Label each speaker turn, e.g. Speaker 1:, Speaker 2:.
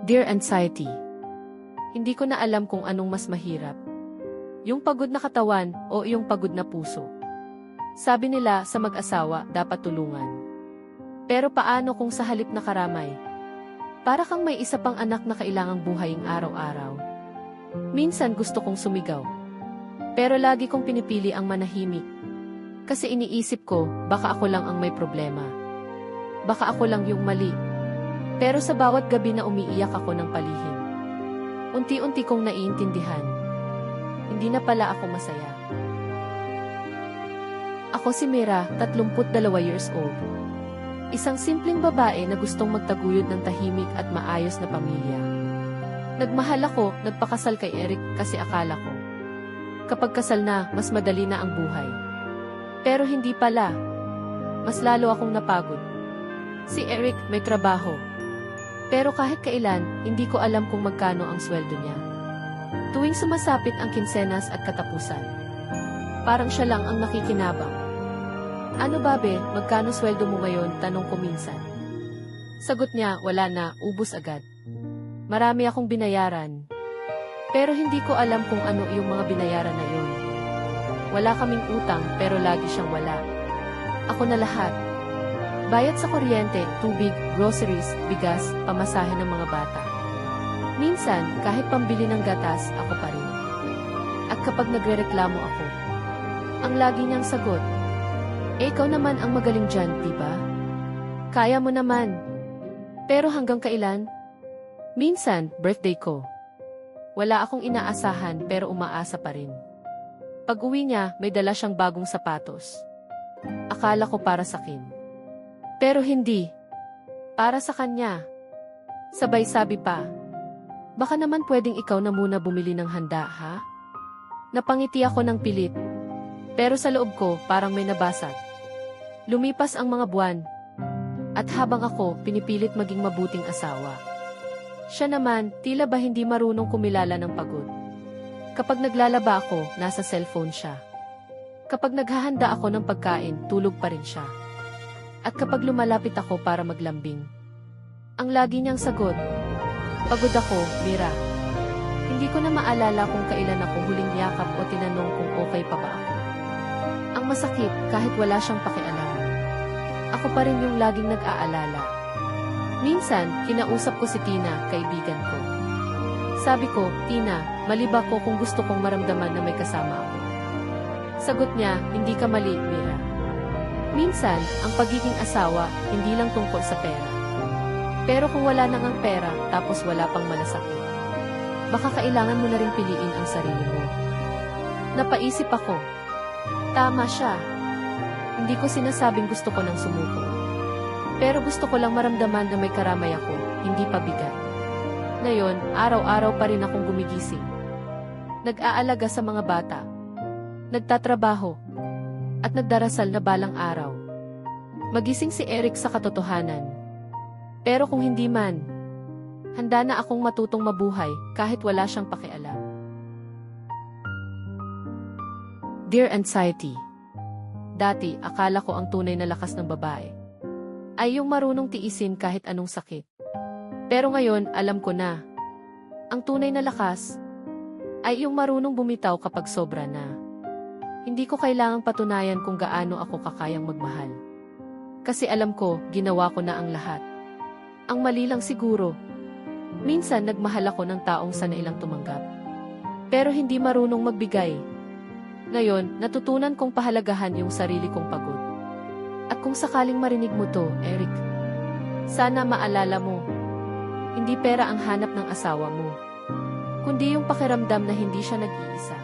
Speaker 1: Dear Anxiety, hindi ko na alam kung anong mas mahirap. Yung pagod na katawan o yung pagod na puso. Sabi nila sa mag-asawa dapat tulungan. Pero paano kung sa halip na karamay? Para kang may isa pang anak na kailangang buhayin araw-araw. Minsan gusto kong sumigaw. Pero lagi kong pinipili ang manahimik. Kasi iniisip ko, baka ako lang ang may problema. Baka ako lang yung mali. Pero sa bawat gabi na umiiyak ako ng palihim, unti-unti kong naiintindihan. Hindi na pala ako masaya. Ako si Mira, 32 years old. Isang simpleng babae na gustong magtaguyod ng tahimik at maayos na pamilya. Nagmahal ako, nagpakasal kay Eric kasi akala ko, kapag kasal na, mas madali na ang buhay. Pero hindi pala. Mas lalo akong napagod. Si Eric may trabaho. Pero kahit kailan, hindi ko alam kung magkano ang sweldo niya. Tuwing sumasapit ang kinsenas at katapusan, parang siya lang ang nakikinabang. Ano babe, magkano sweldo mo ngayon? Tanong ko minsan. Sagot niya, wala na, ubos agad. Marami akong binayaran. Pero hindi ko alam kung ano yung mga binayaran na yun. Wala kaming utang pero lagi siyang wala. Ako na lahat. Bayad sa kuryente, tubig, groceries, bigas, pamasahe ng mga bata. Minsan, kahit pambili ng gatas, ako pa rin. At kapag nagrereklamo ako, ang lagi niyang sagot, ikaw naman ang magaling dyan, diba? Kaya mo naman. Pero hanggang kailan? Minsan, birthday ko. Wala akong inaasahan pero umaasa pa rin. Pag-uwi niya, may dala siyang bagong sapatos. Akala ko para sa akin. Pero hindi. Para sa kanya. Sabay sabi pa, baka naman pwedeng ikaw na muna bumili ng handa, ha? Napangiti ako ng pilit. Pero sa loob ko, parang may nabasag. Lumipas ang mga buwan. At habang ako, pinipilit maging mabuting asawa. Siya naman, tila ba hindi marunong kumilala ng pagod. Kapag naglalaba ako, nasa cellphone siya. Kapag naghahanda ako ng pagkain, tulog pa rin siya. At kapag lumalapit ako para maglambing, ang lagi niyang sagot, pagod ako, Mira. Hindi ko na maalala kung kailan ako huling yakap o tinanong kung okay pa ba ako. Ang masakit, kahit wala siyang pakialam, ako pa rin yung laging nag-aalala. Minsan, kinausap ko si Tina, kaibigan ko. Sabi ko, Tina, mali ba ko kung gusto kong maramdaman na may kasama ako? Sagot niya, hindi ka mali, Mira. Minsan, ang pagiging asawa, hindi lang tungkol sa pera. Pero kung wala nang ang pera, tapos wala pang malasakit, baka kailangan mo na rin piliin ang sarili mo. Napaisip ako. Tama siya. Hindi ko sinasabing gusto ko nang sumuko. Pero gusto ko lang maramdaman na may karamay ako, hindi pa bigat. Ngayon, araw-araw pa rin akong gumigising. Nag-aalaga sa mga bata. Nagtatrabaho. At nagdarasal na balang araw magising si Eric sa katotohanan. Pero kung hindi man, handa na akong matutong mabuhay kahit wala siyang pakialam. Dear Anxiety, dati akala ko ang tunay na lakas ng babae ay yung marunong tiisin kahit anong sakit. Pero ngayon alam ko na, ang tunay na lakas ay yung marunong bumitaw kapag sobra na. Hindi ko kailangang patunayan kung gaano ako kakayang magmahal. Kasi alam ko, ginawa ko na ang lahat. Ang mali lang siguro, minsan nagmahal ako ng taong sanailang tumanggap. Pero hindi marunong magbigay. Ngayon, natutunan kong pahalagahan yung sarili kong pagod. At kung sakaling marinig mo to, Eric, sana maalala mo, hindi pera ang hanap ng asawa mo, kundi yung pakiramdam na hindi siya nag-iisa.